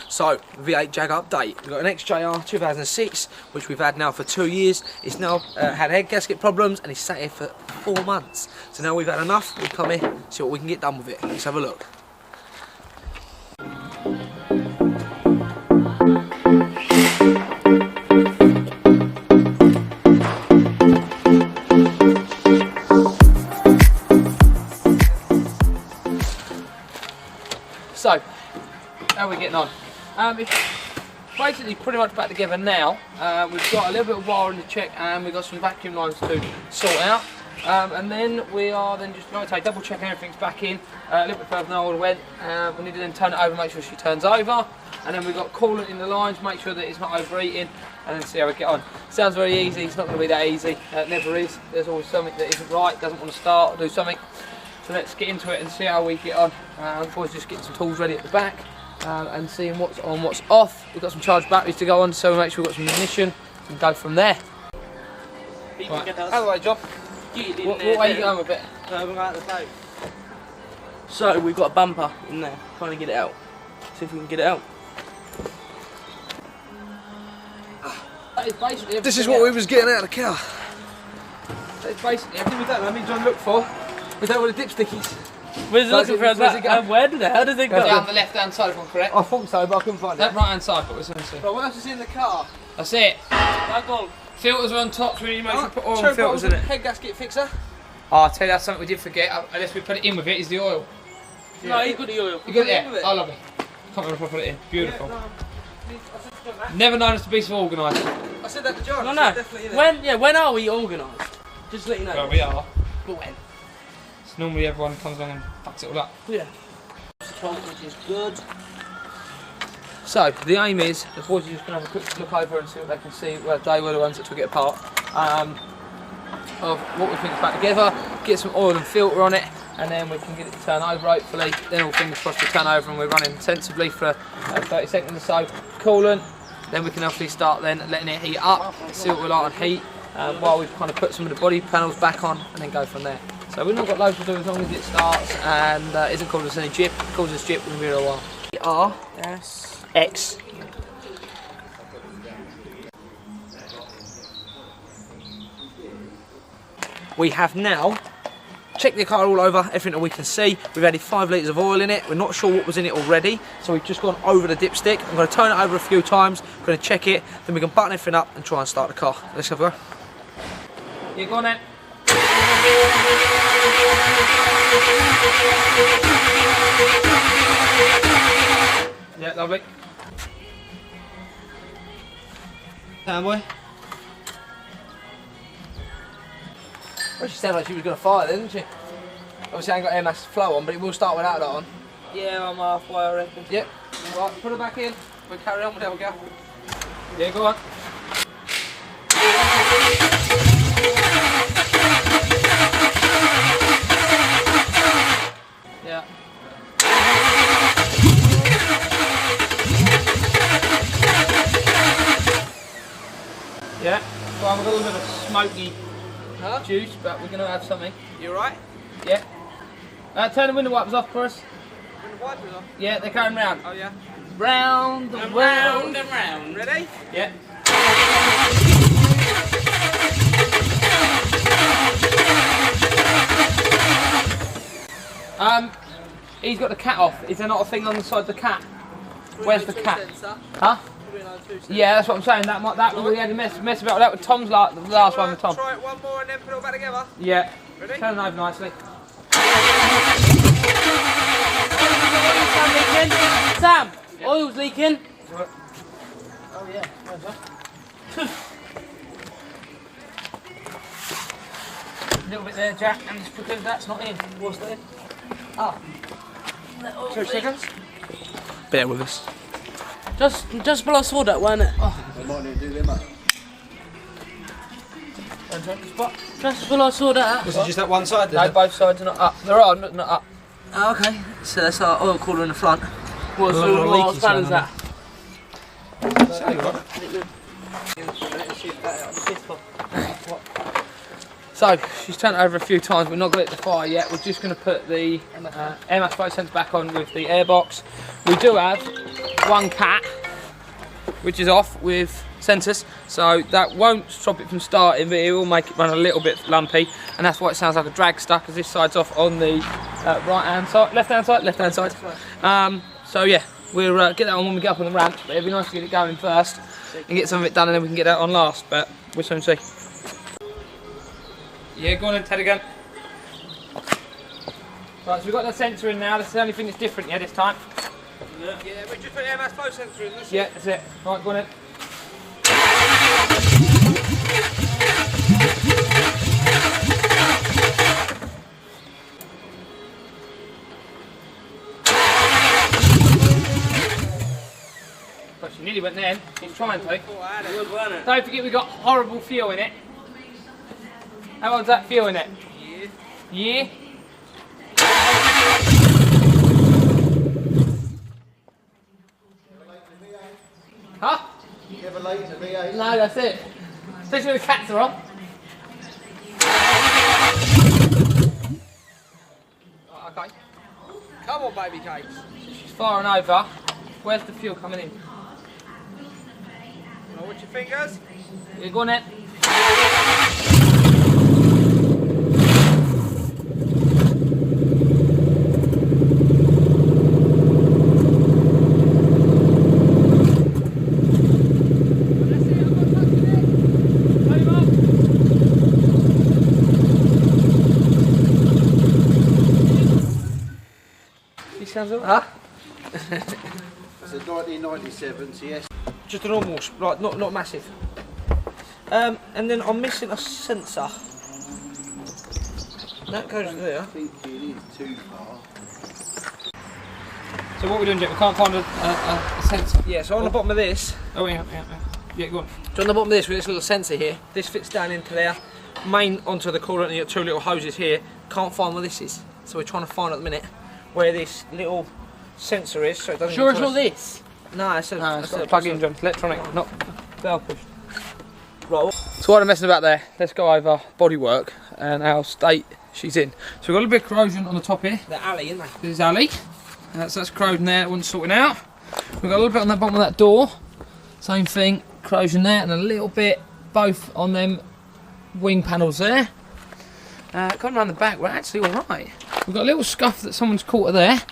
So, V8 Jag update. We've got an XJR 2006, which we've had now for 2 years. It's now had head gasket problems and it's sat here for 4 months. So now we've had enough, we come here, see what we can get done with it. Let's have a look. So, how are we getting on? It's basically pretty much back together now. We've got a little bit of wiring to check and we've got some vacuum lines to sort out. And then we are just, like I say, double checking everything's back in. A little bit further than I would have went. We need to then turn it over, make sure she turns over. And then we've got coolant in the lines, make sure that it's not overheating, and then see how we get on. Sounds very easy, it's not going to be that easy. It never is. There's always something that isn't right, doesn't want to start or do something. So let's get into it and see how we get on. Boys, just getting some tools ready at the back and seeing what's on, what's off. We've got some charged batteries to go on, so make sure we've got some ignition and go from there. Right. How the way, John? What way are you going with it? We're going out the boat. So we've got a bumper in there, trying to get it out. See if we can get it out. This is what we was getting out of the car. That's basically everything we don't. I mean, John, look for. We don't want a dipstick is. Where's it looking for that? Where did it? How does it go? Down the left-hand side, if I'm correct. I thought so, but I couldn't find it. That right-hand side, but we're going to see. But what else is in the car? That's it. Filters are on top, so we need to make sure we put oil Two and filters in it. Head gasket fixer. Oh, I'll tell you, that's something we did forget, unless we put it in with it, is the oil. Yeah. No, you got the oil. You got it? I love it. Can't remember if I put it in. Beautiful. Yeah, no, never known us to be so organised. I said that to John. No, no. When are we organised? Just to let you know. Well, we are. But when? So normally everyone comes along and fucks it all up. Yeah. Which is good. So, the aim is, the boys are just going to have a quick look over and see what they can see. Well, they were the ones that took it apart. Of what we think is back together, get some oil and filter on it, and then we can get it to turn over hopefully. Then all fingers crossed to turn over and we're running sensibly for 30 seconds or so. Coolant, then we can obviously start then letting it heat up, see what we like on heat, while we've kind of put some of the body panels back on and then go from there. So we've not got loads to do as long as it starts and isn't causing us any jip. If it causes jip, we'll be here a while. X. We have now checked the car all over, everything that we can see. We've added 5 litres of oil in it. We're not sure what was in it already, so we've just gone over the dipstick. I'm going to turn it over a few times, we're going to check it, then we can button everything up and try and start the car. Let's have a go. Yeah, go on then. Yeah, lovely. Down, boy. Well, she sounded like she was going to fire then, didn't she? Obviously I ain't got air mass flow on, but it will start without that on. Yeah, I'm halfway, I reckon. Yep. Right, put her back in. We'll carry on, we'll have a go. Yeah, go on. Yeah. Yeah. Well, we've got a little bit of smoky juice, but we're going to have something. You alright? Yeah. Turn the window wipers off for us. Window wipers off? Yeah, they're going round. Oh yeah. Round and round and round. Ready? Yeah. He's got the cat off. Is there not a thing on the side of the cat? Where's the cat? Huh? Yeah, that's what I'm saying. That we had a mess about that with Tom's the last one with Tom. Try it one more and then put it all back together. Yeah. Ready? Turn it over nicely. Sam, oil's leaking. Oh yeah. A little bit there, Jack, and just because that's not in. What's that in? Ah. 2 seconds. Bear with us. Just below saw that, wasn't it? Oh. Just below saw that. Was it just that one side then? No, both sides are not up. They're on, but not up. Oh, okay. So that's our oil cooler in the front. What leaky span is that? So, she's turned it over a few times, we've not got it to fire yet. We're just going to put the air mass flow sensor back on with the air box. We do have one cat, which is off with sensors, so that won't stop it from starting, but it will make it run a little bit lumpy, and that's why it sounds like a dragster, because this side's off on the right hand side, left hand side. So yeah, we'll get that on when we get up on the ramp, but it'd be nice to get it going first and get some of it done, and then we can get that on last, but we'll soon see. Yeah, go on then, Ted again. Right, so we've got the sensor in now. This is the only thing that's different, yeah, this time. Yeah, we just put the MS flow sensor in. Yeah, that's it. Right, go on then. Gosh, you nearly went there. He's trying to. Don't forget we've got horrible fuel in it. How long's that fuel in it? Yeah? Huh? You ever late to V8? No, that's it. Especially when the cats are on. Right, okay. Come on, baby cakes. She's firing over. Where's the fuel coming in? Watch your fingers. Yeah, go on then. Sounds alright. It's a 1997 CS. Just a normal, like not massive. And then I'm missing a sensor. That goes there. I think it is too far. So what we're doing, Jack, we can't find a sensor. Yeah, so on the bottom of this. Oh yeah. Yeah, go on. So on the bottom of this, with this little sensor here, this fits down into there, main onto the coolant, and you got two little hoses here. Can't find where this is, so we're trying to find at the minute where this little sensor is. So it doesn't. Sure, it's not this. No, it's got a plug-in, John. Electronic, not bell push. Right. So while I'm messing about there, let's go over Bodywork and our state she's in. So we've got a little bit of corrosion on the top here. The alley, isn't it? This is alley. That's corroding there. That one's sorting out. We've got a little bit on the bottom of that door. Same thing, corrosion there, and a little bit both on them wing panels there. Going around the back, we're actually all right. We've got a little scuff that someone's caught there.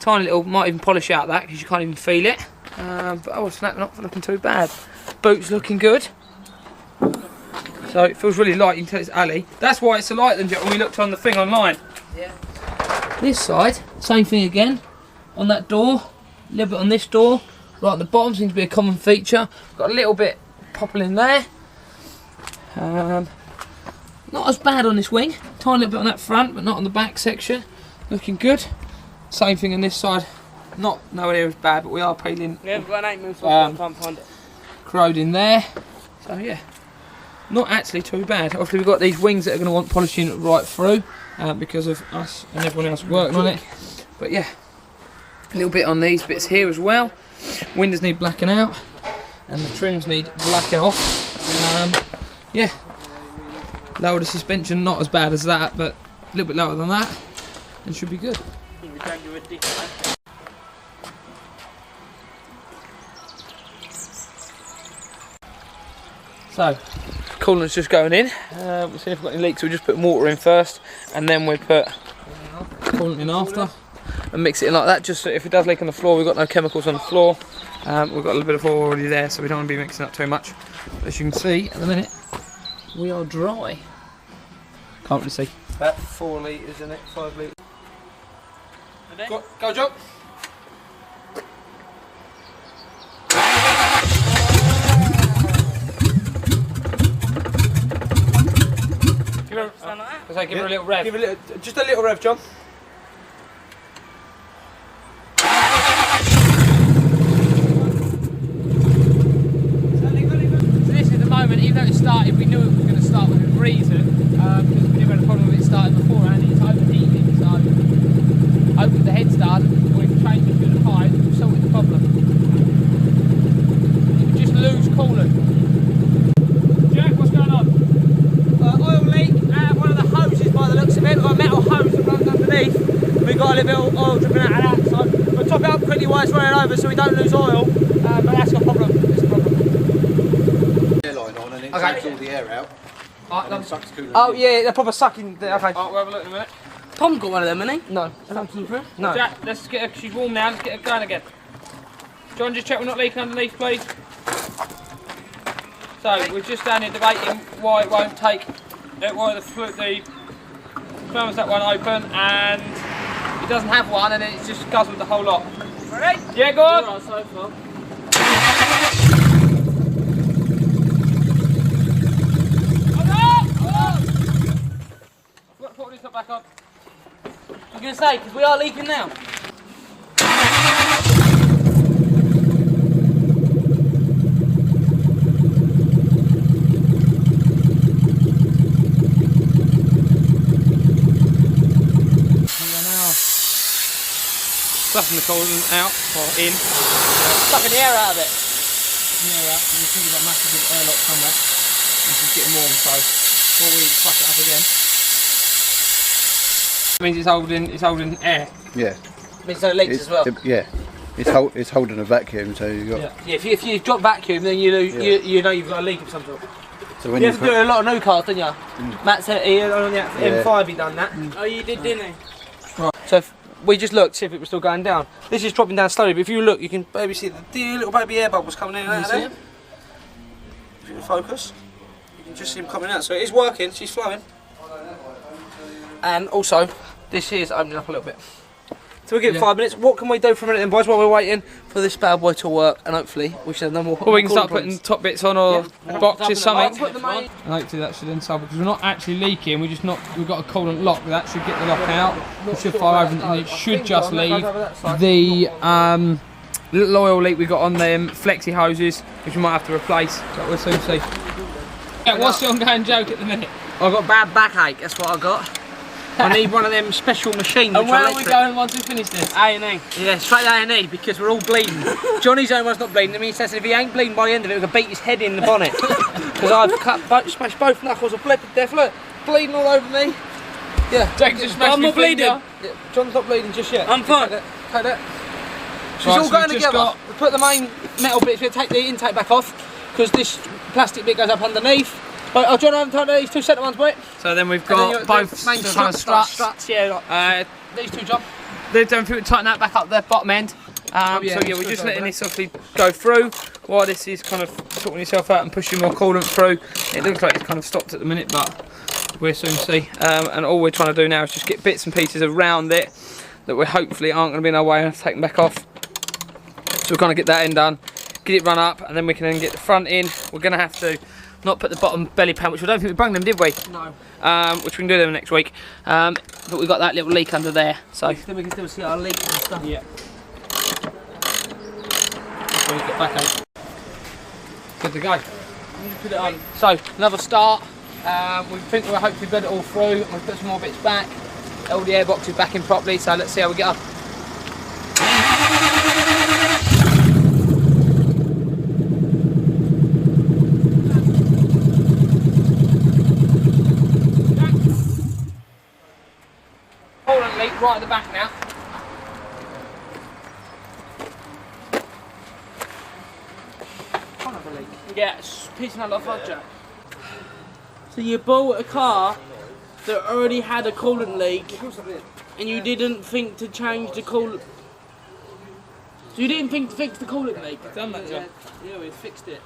Tiny little, might even polish out that because you can't even feel it. But other than that, not looking too bad. Boot's looking good. So it feels really light, you can tell it's alley. That's why it's so light then, Jet, when we looked on the thing online. Yeah. This side, same thing again. On that door, a little bit on this door. Right at the bottom seems to be a common feature. Got a little bit popping in there. Not as bad on this wing. Tiny little bit on that front, but not on the back section. Looking good. Same thing on this side. Not nowhere near as bad, but we are peeling. Yeah, we've got an 8 mil, so I can't find it. Corroding there. So yeah, not actually too bad. Obviously we've got these wings that are going to want polishing right through because of us and everyone else working on it. But yeah, a little bit on these bits here as well. Windows need blacking out and the trims need blacking off. Yeah, lower the suspension, not as bad as that, but a little bit lower than that, and should be good. So, coolant's just going in. We'll see if we've got any leaks. We'll just put water in first, and then we put coolant in after, and mix it in like that. Just so if it does leak on the floor, we've got no chemicals on the floor. We've got a little bit of oil already there, so we don't want to be mixing up too much. But as you can see, at the minute, we are dry. Can't really see. About 4 litres in it, 5 litres. Go, Joe. Give her a little rev. Give it just a little rev, John. So this is the moment, even though it started, we knew it was going to start with a reason, because we never had a problem with it starting beforehand. It's overheating, so opened the head start, we've changed it to the pipe, we've sorted the problem. You can just lose coolant. Jack, what's going on? Oil leak, one of the hoses by the looks of it. We've got a metal hose that runs underneath. over so we don't lose oil, but that's a problem. It's a problem. Airline on and it Okay. takes all the air out. And then sucks coolant Oh in. yeah, they're proper sucking. Okay. Alright, we'll have a look in a minute. Tom got one of them, hasn't he? No. No. Jack, let's get her, she's warm now, let's get her going again. John, just check we're not leaking underneath, please. So, we're just down here debating why it won't take, why the thermostat won't open, and it doesn't have one, and then it just guzzled the whole lot. Ready? Yeah, go on! Alright, so far. Put this up back on. I was going to say, because we are leaking now. Sucking the coolant out, or in. Sucking the air out of it. Yeah, right. You see we've got a massive big airlock somewhere. This is getting warm, so before we fuck it up again. It means it's holding air. Yeah. Means so it leaks as well. Yeah. It's holding a vacuum, so you got. Yeah, if you drop vacuum, then you know you've got a leak of some sort. So when You have to do it a lot of new cars, don't you? Matt said he on the Yeah. M5 he done that. Oh, you did, didn't he? Right. So if we just looked, see if it was still going down. This is dropping down slowly, but if you look, you can maybe see the little baby air bubbles coming in and out of there. If you can focus, you can just see them coming out. So it is working, she's flowing. And also, this here is opening up a little bit. So we'll give it 5 minutes. What can we do for a minute then, boys, while we're waiting for this bad boy to work? And hopefully, we should have no more. Or we can start putting top bits on, or boxes, something. Put them on. And hopefully that should then solve it, because we're not actually leaking, we've got a coolant lock, that should get the lock out, it should fire over, and it should just leave the little oil leak we got on them flexi hoses, which we might have to replace, but we'll soon see. Yeah, what's the ongoing joke at the minute? I've got a bad backache, that's what I got. I need one of them special machines. And where are we going once we finish this? A&E. Yeah, straight to A&E because we're all bleeding. Johnny's only one's not bleeding. I mean, he says if he ain't bleeding by the end of it, we can beat his head in the bonnet. Because I've smashed both knuckles. I've bled to death. Look, bleeding all over me. Yeah. Jake just smashed I'm me not bleeding. finger. Yeah, John's not bleeding just yet. I'm fine. Take that. She's Right, all so going we've just together. We put the main metal bits. We'll take the intake back off because this plastic bit goes up underneath. Oh, John, I haven't told these two centre ones, mate. So then we've And then got you- both the main kind of struts. Yeah, like these two, John. They're done through, tighten that back up the bottom end. yeah, So yeah, we're screws just over letting it. this obviously go through while this is kind of sorting itself out and pushing more coolant through. It looks like it's kind of stopped at the minute, but we'll soon see. And all we're trying to do now is just get bits and pieces around it that we hopefully aren't going to be in our way and take them back off. So we're going to get that end done, get it run up, and then we can then get the front in. We're going to have to not put the bottom belly pan, which I don't think we brung them, did we? No. Which we can do them next week. But we've got that little leak under there, so. Then we can still see our leaks and stuff. Yeah. So we get back out. Good to go. Put it on. So another start. We think we'll hopefully bed it all through. We'll put some more bits back. All the air boxes back in properly. So let's see how we get on. Coolant leak right at the back now. Yeah, it's pissing out like fudge. So you bought a car that already had a coolant leak, and you didn't think to change the coolant. So you didn't think to fix the coolant leak. Done that job. Yeah, we fixed it.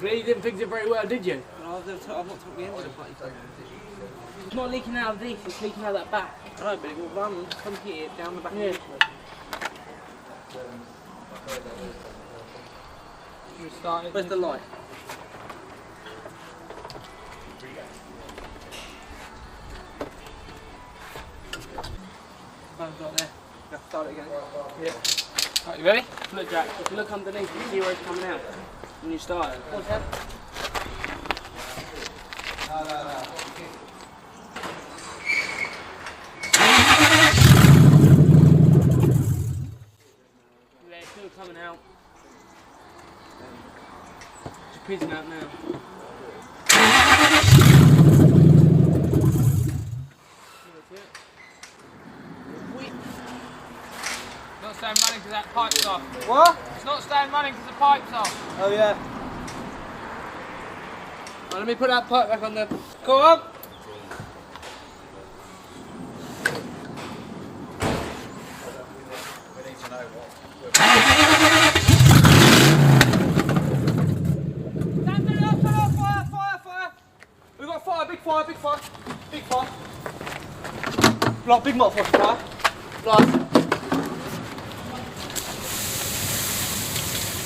But you didn't fix it very well, did you? I've not took the engine apart. It's not leaking out of this, it's leaking out of that back. I know, but it will run from here down the back. Yeah. Where's the light? Phone's right there. You have to start it again. Yeah. Right, you ready? Look, Jack, if you look underneath, you see where it's coming out when you start it. What's that? Yeah, it's still coming out. It's pizzing out now. staying running because that pipe's off. What? It's not staying running because the pipe's off. Oh yeah. Well, let me put that pipe back on the... Go on! We need to know what. Fire! We've got fire, big fire. Like big motor fire. Like.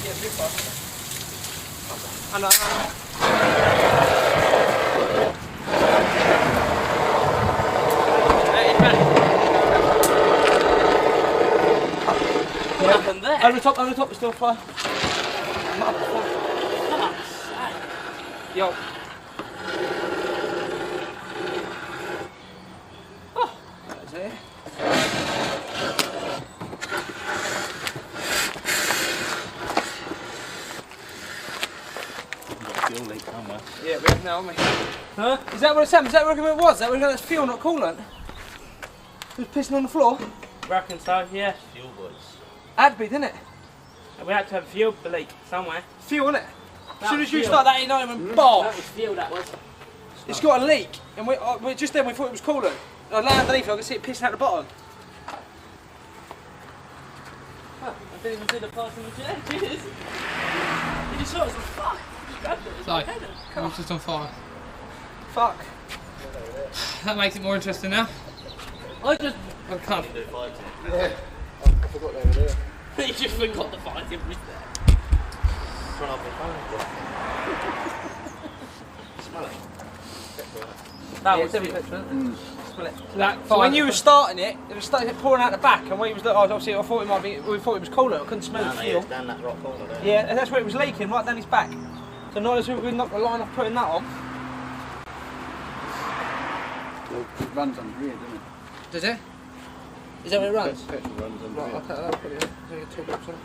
Yeah, big fire. And What happened there? over the top, there's still fire. Yo. Oh, that's it. Fuel leak somewhere. Yeah, we have now, haven't we? Huh? Is that what it's happened? Is that what it was? Is that what it's fuel, not coolant? It was pissing on the floor? Reckon so, yeah. Fuel boys. Had to be, didn't it? We had to have fuel leak somewhere. Fuel, innit? As soon was as you fuel. start that, you know, and bosh! That was fuel, that was. It's got a leak, and we just then we thought it was coolant. I lay underneath it, I could see it pissing out the bottom. I didn't even see the person with the edges. You just saw it, fuck. You grabbed it. So, it's just on fire. Fuck. That makes it more interesting now. I just... I can't. Yeah. I forgot they were there. You just forgot the fight it was there. Run up the phone. Smell it. That Yeah, was definitely fuel. Smell it. That So fire. when you were starting it, it was starting pouring out the back, and when he was obviously I thought it might be, we thought it was coolant. I couldn't smell the fuel. Down that rock corner there. Yeah, and that's where it was leaking, right down his back. So not as we knocked the line off putting that on. Well, it runs under here, doesn't it? Does it? Is that where it runs? Petrol runs under Right, here. okay, that's pretty good. So you can talk up to it.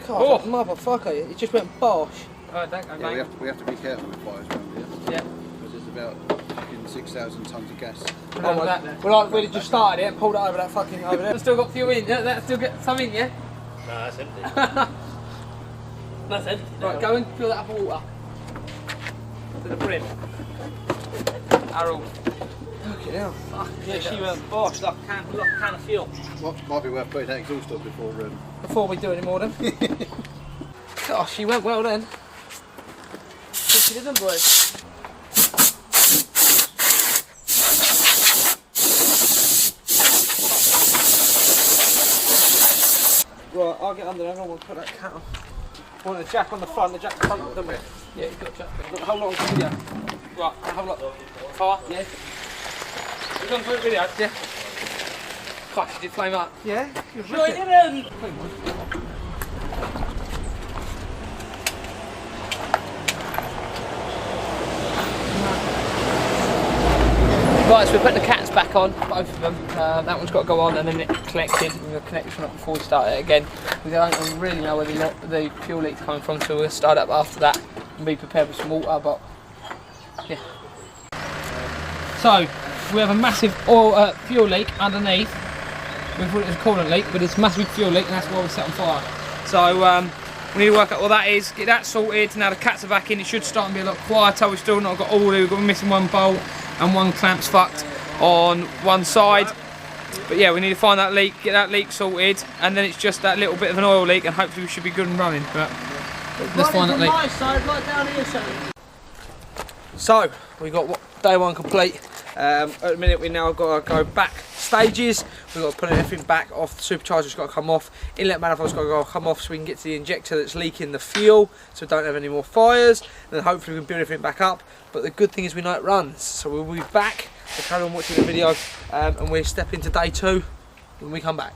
God, Oh. motherfucker, it just went bosh. Oh, don't go, Yeah, mate. we have to be careful with fires around here. Yeah. Because there's about fucking 6,000 tonnes of gas. Oh my God. Well, we'd have just started it and pulled it over that fucking over there. That's still got fuel in, yeah? That still got some in, yeah? No, that's empty. That's empty. Right, go and fill that up with water. To the brim. Arrow. Fucking hell. Yeah, she went bosh like a can of fuel. Well, might be worth putting that exhaust on Before we do any more then. Gosh, she went well then. She didn't, boys. Right, I'll get under there. I want to put that cat on. I want a jack on the front, the jack on the front, don't we? Yeah, you've got a jack. Look, hold on to the video. Right, hold on. Fire? Yeah. You gone through the video? Yeah. Gosh, you did flame up. Yeah? No, I didn't! Right, so we're putting the cats back on, both of them. That one's got to go on and then it collected. We're going to connect this one up before we start it again. We don't really know where the fuel leak's coming from, so we'll start up after that and be prepared with some water, but yeah. So, we have a massive oil, fuel leak underneath. We thought it was a coolant leak, but it's a massive fuel leak and that's why we set on fire. So, we need to work out what that is, get that sorted. Now the cats are back in, it should start and be a lot quieter. We've still not got all the, we're missing one bolt and one clamp's fucked on one side. But yeah, we need to find that leak, get that leak sorted, and then it's just that little bit of an oil leak and hopefully we should be good and running. But let's find that leak. My side, right down here, So, we got day one complete. At the minute we now got to go back stages. We've got to put everything back off. The supercharger's got to come off. Inlet manifold's got to come off so we can get to the injector that's leaking the fuel so we don't have any more fires. And then hopefully we can build everything back up. But the good thing is we know it runs. So we'll be back. So carry on watching the video and we'll step into day two when we come back.